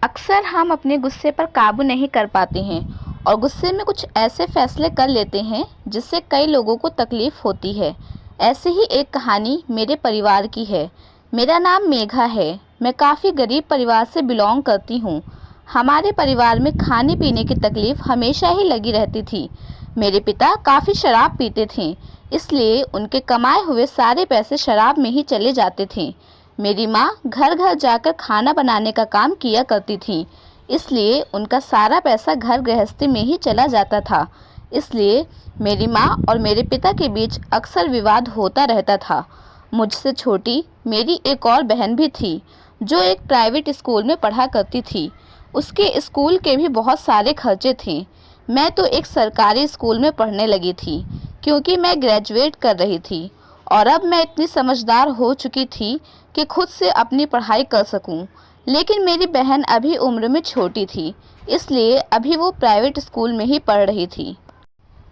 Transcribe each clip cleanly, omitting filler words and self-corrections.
अक्सर हम अपने गुस्से पर काबू नहीं कर पाते हैं और गुस्से में कुछ ऐसे फैसले कर लेते हैं जिससे कई लोगों को तकलीफ होती है। ऐसी ही एक कहानी मेरे परिवार की है। मेरा नाम मेघा है। मैं काफ़ी गरीब परिवार से बिलोंग करती हूँ। हमारे परिवार में खाने पीने की तकलीफ हमेशा ही लगी रहती थी। मेरे पिता काफ़ी शराब पीते थे, इसलिए उनके कमाए हुए सारे पैसे शराब में ही चले जाते थे। मेरी माँ घर घर जाकर खाना बनाने का काम किया करती थी, इसलिए उनका सारा पैसा घर गृहस्थी में ही चला जाता था। इसलिए मेरी माँ और मेरे पिता के बीच अक्सर विवाद होता रहता था। मुझसे छोटी मेरी एक और बहन भी थी, जो एक प्राइवेट स्कूल में पढ़ा करती थी। उसके स्कूल के भी बहुत सारे खर्चे थे। मैं तो एक सरकारी स्कूल में पढ़ने लगी थी, क्योंकि मैं ग्रेजुएट कर रही थी और अब मैं इतनी समझदार हो चुकी थी कि खुद से अपनी पढ़ाई कर सकूं। लेकिन मेरी बहन अभी उम्र में छोटी थी, इसलिए अभी वो प्राइवेट स्कूल में ही पढ़ रही थी।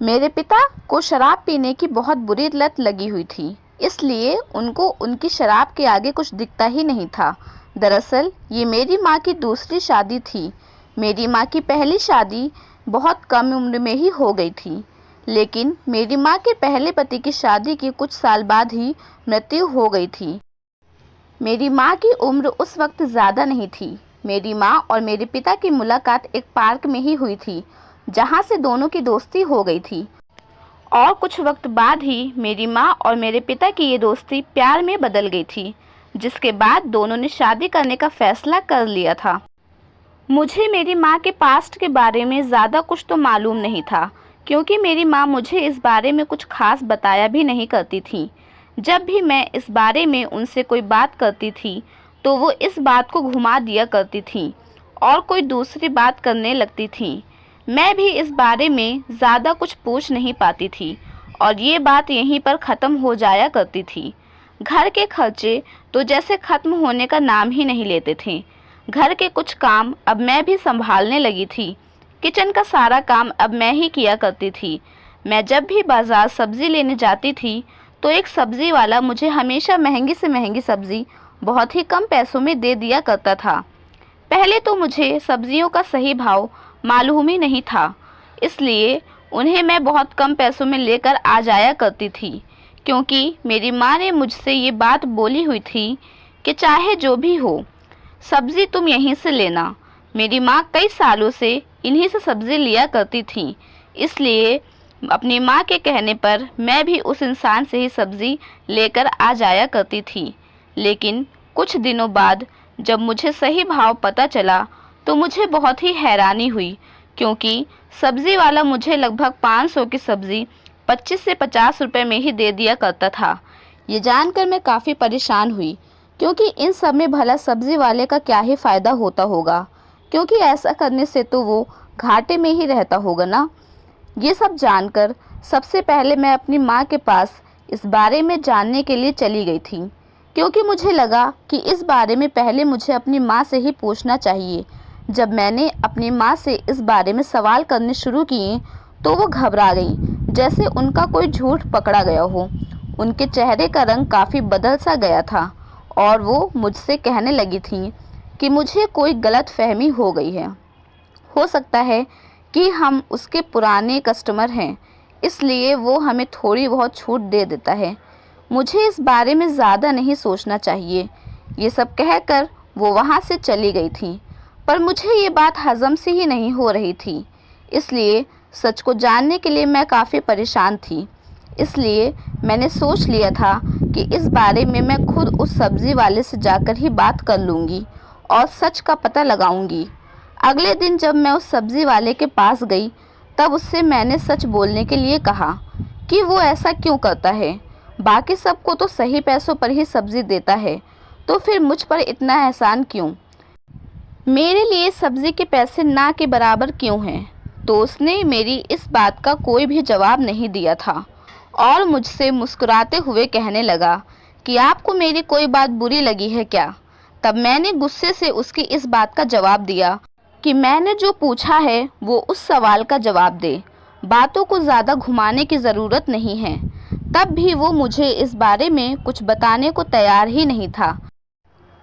मेरे पिता को शराब पीने की बहुत बुरी लत लगी हुई थी, इसलिए उनको उनकी शराब के आगे कुछ दिखता ही नहीं था। दरअसल ये मेरी माँ की दूसरी शादी थी। मेरी माँ की पहली शादी बहुत कम उम्र में ही हो गई थी, लेकिन मेरी माँ के पहले पति की शादी के कुछ साल बाद ही मृत्यु हो गई थी। मेरी माँ की उम्र उस वक्त ज़्यादा नहीं थी। मेरी माँ और मेरे पिता की मुलाकात एक पार्क में ही हुई थी, जहाँ से दोनों की दोस्ती हो गई थी। और कुछ वक्त बाद ही मेरी माँ और मेरे पिता की ये दोस्ती प्यार में बदल गई थी, जिसके बाद दोनों ने शादी करने का फैसला कर लिया था। मुझे मेरी माँ के पास्ट के बारे में ज़्यादा कुछ तो मालूम नहीं था, क्योंकि मेरी माँ मुझे इस बारे में कुछ खास बताया भी नहीं करती थी। जब भी मैं इस बारे में उनसे कोई बात करती थी, तो वो इस बात को घुमा दिया करती थी और कोई दूसरी बात करने लगती थी। मैं भी इस बारे में ज़्यादा कुछ पूछ नहीं पाती थी और ये बात यहीं पर ख़त्म हो जाया करती थी। घर के खर्चे तो जैसे ख़त्म होने का नाम ही नहीं लेते थे। घर के कुछ काम अब मैं भी संभालने लगी थी। किचन का सारा काम अब मैं ही किया करती थी। मैं जब भी बाज़ार सब्ज़ी लेने जाती थी, तो एक सब्ज़ी वाला मुझे हमेशा महंगी से महंगी सब्ज़ी बहुत ही कम पैसों में दे दिया करता था। पहले तो मुझे सब्ज़ियों का सही भाव मालूम ही नहीं था, इसलिए उन्हें मैं बहुत कम पैसों में लेकर आ जाया करती थी, क्योंकि मेरी माँ ने मुझसे ये बात बोली हुई थी कि चाहे जो भी हो, सब्ज़ी तुम यहीं से लेना। मेरी माँ कई सालों से इन्हीं से सब्ज़ी लिया करती थी, इसलिए अपनी माँ के कहने पर मैं भी उस इंसान से ही सब्ज़ी लेकर आ जाया करती थी। लेकिन कुछ दिनों बाद जब मुझे सही भाव पता चला, तो मुझे बहुत ही हैरानी हुई, क्योंकि सब्ज़ी वाला मुझे लगभग 500 की सब्ज़ी 25 से 50 रुपए में ही दे दिया करता था। ये जानकर मैं काफ़ी परेशान हुई, क्योंकि इन सब में भला सब्ज़ी वाले का क्या ही फ़ायदा होता होगा, क्योंकि ऐसा करने से तो वो घाटे में ही रहता होगा ना। ये सब जानकर सबसे पहले मैं अपनी माँ के पास इस बारे में जानने के लिए चली गई थी, क्योंकि मुझे लगा कि इस बारे में पहले मुझे अपनी माँ से ही पूछना चाहिए। जब मैंने अपनी माँ से इस बारे में सवाल करने शुरू किए, तो वो घबरा गई, जैसे उनका कोई झूठ पकड़ा गया हो। उनके चेहरे का रंग काफ़ी बदल सा गया था और वो मुझसे कहने लगी थी कि मुझे कोई गलतफहमी हो गई है। हो सकता है कि हम उसके पुराने कस्टमर हैं, इसलिए वो हमें थोड़ी बहुत छूट दे देता है। मुझे इस बारे में ज़्यादा नहीं सोचना चाहिए। ये सब कहकर वो वहाँ से चली गई थी, पर मुझे ये बात हज़म से ही नहीं हो रही थी। इसलिए सच को जानने के लिए मैं काफ़ी परेशान थी। इसलिए मैंने सोच लिया था कि इस बारे में मैं खुद उस सब्ज़ी वाले से जाकर ही बात कर लूँगी और सच का पता लगाऊंगी। अगले दिन जब मैं उस सब्ज़ी वाले के पास गई, तब उससे मैंने सच बोलने के लिए कहा कि वो ऐसा क्यों करता है। बाकी सबको तो सही पैसों पर ही सब्ज़ी देता है, तो फिर मुझ पर इतना एहसान क्यों? मेरे लिए सब्ज़ी के पैसे ना के बराबर क्यों हैं? तो उसने मेरी इस बात का कोई भी जवाब नहीं दिया था और मुझसे मुस्कुराते हुए कहने लगा कि आपको मेरी कोई बात बुरी लगी है क्या? तब मैंने गुस्से से उसकी इस बात का जवाब दिया कि मैंने जो पूछा है वो उस सवाल का जवाब दे, बातों को ज़्यादा घुमाने की ज़रूरत नहीं है। तब भी वो मुझे इस बारे में कुछ बताने को तैयार ही नहीं था।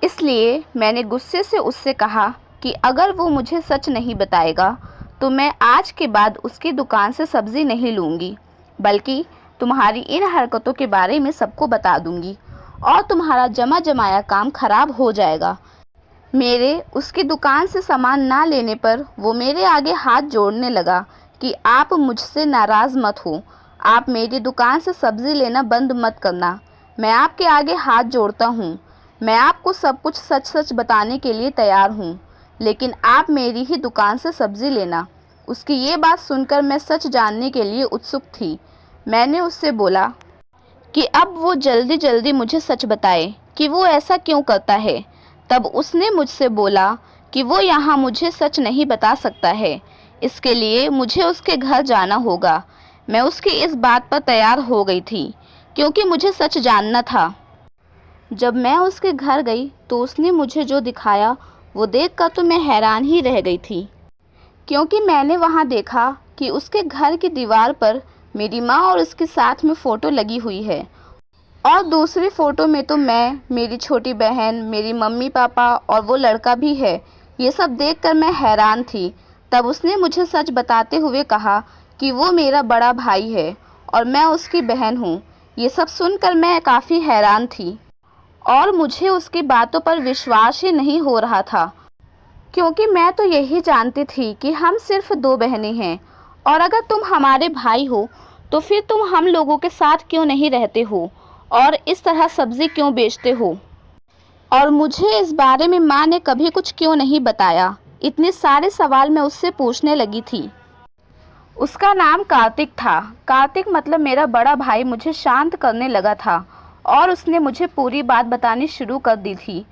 इसलिए मैंने गुस्से से उससे कहा कि अगर वो मुझे सच नहीं बताएगा तो मैं आज के बाद उसकी दुकान से सब्ज़ी नहीं लूँगी, बल्कि तुम्हारी इन हरकतों के बारे में सबको बता दूँगी और तुम्हारा जमा जमाया काम खराब हो जाएगा। मेरे उसकी दुकान से सामान ना लेने पर वो मेरे आगे हाथ जोड़ने लगा कि आप मुझसे नाराज़ मत हो, आप मेरी दुकान से सब्ज़ी लेना बंद मत करना। मैं आपके आगे हाथ जोड़ता हूँ। मैं आपको सब कुछ सच सच बताने के लिए तैयार हूँ, लेकिन आप मेरी ही दुकान से सब्ज़ी लेना। उसकी ये बात सुनकर मैं सच जानने के लिए उत्सुक थी। मैंने उससे बोला कि अब वो जल्दी जल्दी मुझे सच बताए कि वो ऐसा क्यों करता है। तब उसने मुझसे बोला कि वो यहाँ मुझे सच नहीं बता सकता है, इसके लिए मुझे उसके घर जाना होगा। मैं उसकी इस बात पर तैयार हो गई थी, क्योंकि मुझे सच जानना था। जब मैं उसके घर गई तो उसने मुझे जो दिखाया वो देखकर तो मैं हैरान ही रह गई थी, क्योंकि मैंने वहाँ देखा कि उसके घर की दीवार पर मेरी माँ और उसके साथ में फ़ोटो लगी हुई है, और दूसरी फ़ोटो में तो मैं, मेरी छोटी बहन, मेरी मम्मी पापा और वो लड़का भी है। ये सब देखकर मैं हैरान थी। तब उसने मुझे सच बताते हुए कहा कि वो मेरा बड़ा भाई है और मैं उसकी बहन हूँ। ये सब सुनकर मैं काफ़ी हैरान थी और मुझे उसकी बातों पर विश्वास ही नहीं हो रहा था, क्योंकि मैं तो यही जानती थी कि हम सिर्फ दो बहनें हैं, और अगर तुम हमारे भाई हो तो फिर तुम हम लोगों के साथ क्यों नहीं रहते हो और इस तरह सब्ज़ी क्यों बेचते हो। और मुझे इस बारे में माँ ने कभी कुछ क्यों नहीं बताया। इतने सारे सवाल मैं उससे पूछने लगी थी। उसका नाम कार्तिक था। कार्तिक मतलब मेरा बड़ा भाई मुझे शांत करने लगा था और उसने मुझे पूरी बात बतानी शुरू कर दी थी।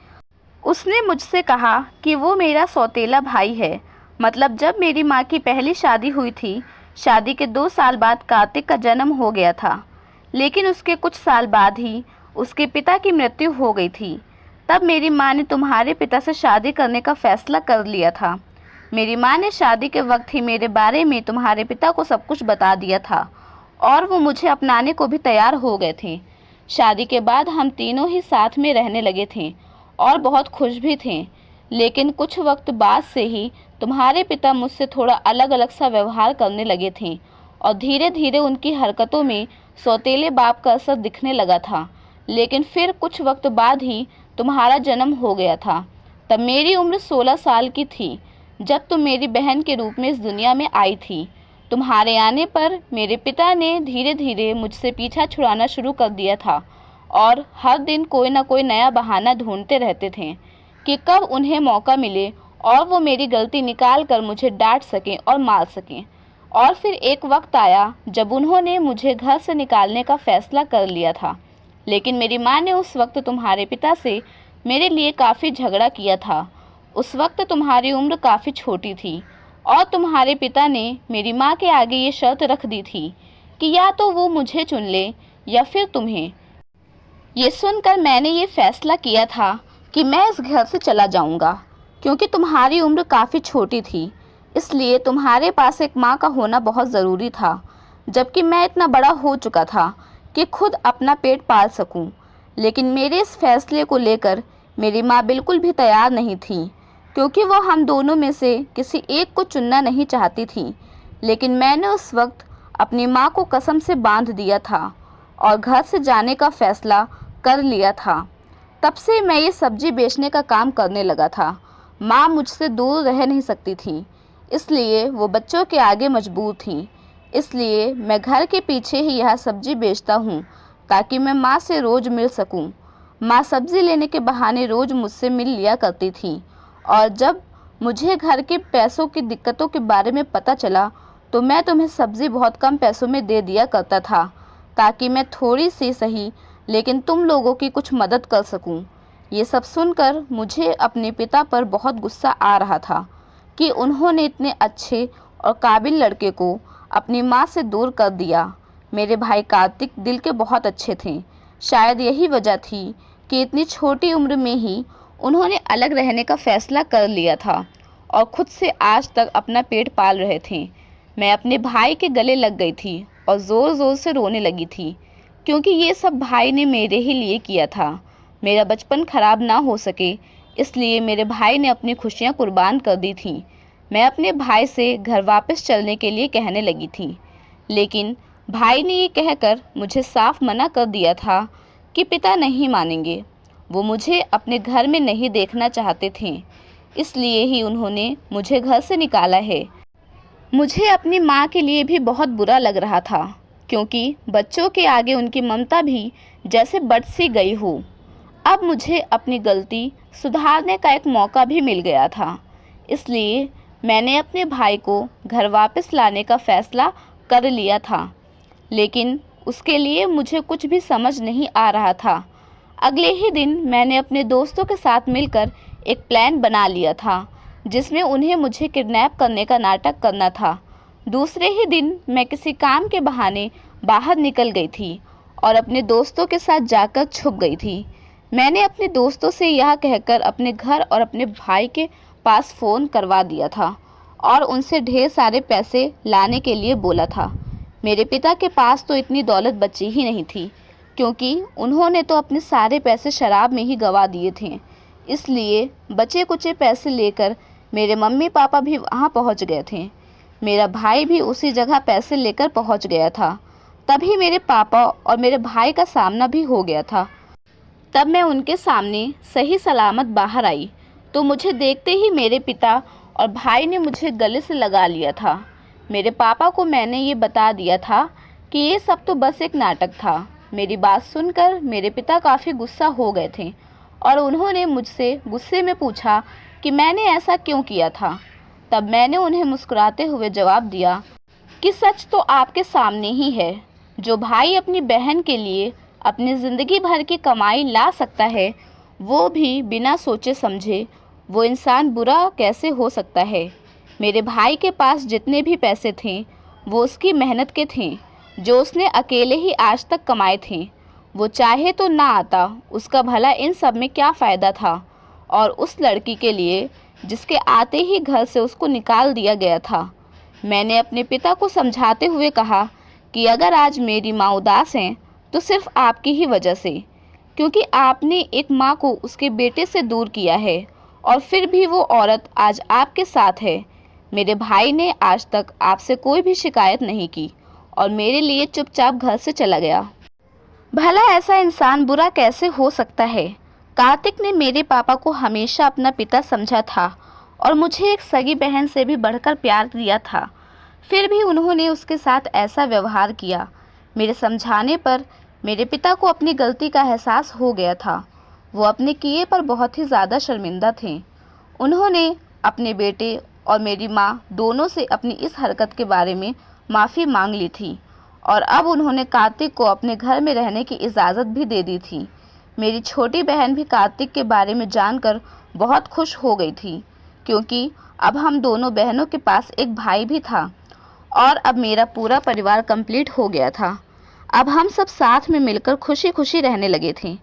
उसने मुझसे कहा कि वो मेरा सौतेला भाई है। मतलब जब मेरी माँ की पहली शादी हुई थी, शादी के 2 साल बाद कार्तिक का जन्म हो गया था, लेकिन उसके कुछ साल बाद ही उसके पिता की मृत्यु हो गई थी। तब मेरी माँ ने तुम्हारे पिता से शादी करने का फैसला कर लिया था। मेरी माँ ने शादी के वक्त ही मेरे बारे में तुम्हारे पिता को सब कुछ बता दिया था और वो मुझे अपनाने को भी तैयार हो गए थे। शादी के बाद हम तीनों ही साथ में रहने लगे थे और बहुत खुश भी थे, लेकिन कुछ वक्त बाद से ही तुम्हारे पिता मुझसे थोड़ा अलग अलग सा व्यवहार करने लगे थे और धीरे धीरे उनकी हरकतों में सौतेले बाप का असर दिखने लगा था। लेकिन फिर कुछ वक्त बाद ही तुम्हारा जन्म हो गया था। तब मेरी उम्र 16 साल की थी, जब तुम मेरी बहन के रूप में इस दुनिया में आई थी। तुम्हारे आने पर मेरे पिता ने धीरे धीरे मुझसे पीछा छुड़ाना शुरू कर दिया था और हर दिन कोई ना कोई नया बहाना ढूंढते रहते थे कि कब उन्हें मौका मिले और वो मेरी गलती निकाल कर मुझे डांट सकें और मार सकें। और फिर एक वक्त आया जब उन्होंने मुझे घर से निकालने का फैसला कर लिया था, लेकिन मेरी माँ ने उस वक्त तुम्हारे पिता से मेरे लिए काफ़ी झगड़ा किया था। उस वक्त तुम्हारी उम्र काफ़ी छोटी थी और तुम्हारे पिता ने मेरी माँ के आगे ये शर्त रख दी थी कि या तो वो मुझे चुन ले या फिर तुम्हें। ये सुनकर मैंने ये फैसला किया था कि मैं इस घर से चला जाऊंगा, क्योंकि तुम्हारी उम्र काफ़ी छोटी थी, इसलिए तुम्हारे पास एक माँ का होना बहुत ज़रूरी था, जबकि मैं इतना बड़ा हो चुका था कि खुद अपना पेट पाल सकूं। लेकिन मेरे इस फैसले को लेकर मेरी माँ बिल्कुल भी तैयार नहीं थी, क्योंकि वो हम दोनों में से किसी एक को चुनना नहीं चाहती थी। लेकिन मैंने उस वक्त अपनी माँ को कसम से बांध दिया था और घर से जाने का फैसला कर लिया था। तब से मैं ये सब्जी बेचने का काम करने लगा था। माँ मुझसे दूर रह नहीं सकती थी, इसलिए वो बच्चों के आगे मजबूर थी। इसलिए मैं घर के पीछे ही यह सब्जी बेचता हूँ ताकि मैं माँ से रोज़ मिल सकूँ। माँ सब्ज़ी लेने के बहाने रोज़ मुझसे मिल लिया करती थी, और जब मुझे घर के पैसों की दिक्कतों के बारे में पता चला तो मैं तुम्हें सब्ज़ी बहुत कम पैसों में दे दिया करता था, ताकि मैं थोड़ी सी सही लेकिन तुम लोगों की कुछ मदद कर सकूं। ये सब सुनकर मुझे अपने पिता पर बहुत गुस्सा आ रहा था कि उन्होंने इतने अच्छे और काबिल लड़के को अपनी माँ से दूर कर दिया। मेरे भाई कार्तिक दिल के बहुत अच्छे थे। शायद यही वजह थी कि इतनी छोटी उम्र में ही उन्होंने अलग रहने का फैसला कर लिया था और खुद से आज तक अपना पेट पाल रहे थे। मैं अपने भाई के गले लग गई थी और ज़ोर ज़ोर से रोने लगी थी, क्योंकि ये सब भाई ने मेरे ही लिए किया था। मेरा बचपन खराब ना हो सके इसलिए मेरे भाई ने अपनी खुशियाँ कुर्बान कर दी थीं। मैं अपने भाई से घर वापस चलने के लिए कहने लगी थी, लेकिन भाई ने ये कहकर मुझे साफ मना कर दिया था कि पिता नहीं मानेंगे। वो मुझे अपने घर में नहीं देखना चाहते थे, इसलिए ही उन्होंने मुझे घर से निकाला है। मुझे अपनी माँ के लिए भी बहुत बुरा लग रहा था, क्योंकि बच्चों के आगे उनकी ममता भी जैसे बट सी गई हो। अब मुझे अपनी गलती सुधारने का एक मौका भी मिल गया था, इसलिए मैंने अपने भाई को घर वापस लाने का फैसला कर लिया था। लेकिन उसके लिए मुझे कुछ भी समझ नहीं आ रहा था। अगले ही दिन मैंने अपने दोस्तों के साथ मिलकर एक प्लान बना लिया था, जिसमें उन्हें मुझे किडनैप करने का नाटक करना था। दूसरे ही दिन मैं किसी काम के बहाने बाहर निकल गई थी और अपने दोस्तों के साथ जाकर छुप गई थी। मैंने अपने दोस्तों से यह कहकर अपने घर और अपने भाई के पास फ़ोन करवा दिया था और उनसे ढेर सारे पैसे लाने के लिए बोला था। मेरे पिता के पास तो इतनी दौलत बची ही नहीं थी, क्योंकि उन्होंने तो अपने सारे पैसे शराब में ही गंवा दिए थे। इसलिए बचे कुचे पैसे लेकर मेरे मम्मी पापा भी वहाँ पहुँच गए थे। मेरा भाई भी उसी जगह पैसे लेकर पहुँच गया था। तभी मेरे पापा और मेरे भाई का सामना भी हो गया था। तब मैं उनके सामने सही सलामत बाहर आई तो मुझे देखते ही मेरे पिता और भाई ने मुझे गले से लगा लिया था। मेरे पापा को मैंने ये बता दिया था कि ये सब तो बस एक नाटक था। मेरी बात सुनकर मेरे पिता काफ़ी गुस्सा हो गए थे और उन्होंने मुझसे गुस्से में पूछा कि मैंने ऐसा क्यों किया था। तब मैंने उन्हें मुस्कुराते हुए जवाब दिया कि सच तो आपके सामने ही है। जो भाई अपनी बहन के लिए अपनी ज़िंदगी भर की कमाई ला सकता है, वो भी बिना सोचे समझे, वो इंसान बुरा कैसे हो सकता है। मेरे भाई के पास जितने भी पैसे थे वो उसकी मेहनत के थे, जो उसने अकेले ही आज तक कमाए थे। वो चाहे तो ना आता, उसका भला इन सब में क्या फ़ायदा था। और उस लड़की के लिए जिसके आते ही घर से उसको निकाल दिया गया था। मैंने अपने पिता को समझाते हुए कहा कि अगर आज मेरी माँ उदास हैं तो सिर्फ आपकी ही वजह से, क्योंकि आपने एक माँ को उसके बेटे से दूर किया है और फिर भी वो औरत आज आपके साथ है। मेरे भाई ने आज तक आपसे कोई भी शिकायत नहीं की और मेरे लिए चुपचाप घर से चला गया। भला ऐसा इंसान बुरा कैसे हो सकता है। कार्तिक ने मेरे पापा को हमेशा अपना पिता समझा था और मुझे एक सगी बहन से भी बढ़कर प्यार दिया था। फिर भी उन्होंने उसके साथ ऐसा व्यवहार किया। मेरे समझाने पर मेरे पिता को अपनी गलती का एहसास हो गया था। वो अपने किए पर बहुत ही ज़्यादा शर्मिंदा थे। उन्होंने अपने बेटे और मेरी माँ दोनों से अपनी इस हरकत के बारे में माफ़ी मांग ली थी और अब उन्होंने कार्तिक को अपने घर में रहने की इजाज़त भी दे दी थी। मेरी छोटी बहन भी कार्तिक के बारे में जानकर बहुत खुश हो गई थी, क्योंकि अब हम दोनों बहनों के पास एक भाई भी था और अब मेरा पूरा परिवार कंप्लीट हो गया था। अब हम सब साथ में मिलकर खुशी खुशी रहने लगे थे।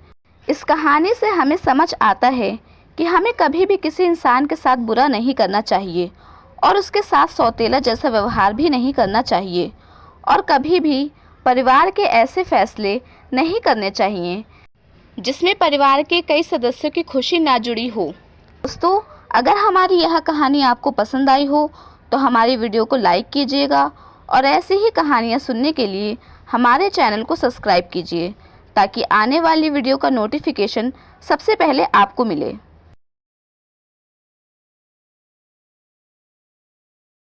इस कहानी से हमें समझ आता है कि हमें कभी भी किसी इंसान के साथ बुरा नहीं करना चाहिए और उसके साथ सौतेला जैसा व्यवहार भी नहीं करना चाहिए और कभी भी परिवार के ऐसे फैसले नहीं करने चाहिए जिसमें परिवार के कई सदस्यों की खुशी ना जुड़ी हो। दोस्तों, अगर हमारी यह कहानी आपको पसंद आई हो तो हमारी वीडियो को लाइक कीजिएगा और ऐसी ही कहानियाँ सुनने के लिए हमारे चैनल को सब्सक्राइब कीजिए, ताकि आने वाली वीडियो का नोटिफिकेशन सबसे पहले आपको मिले।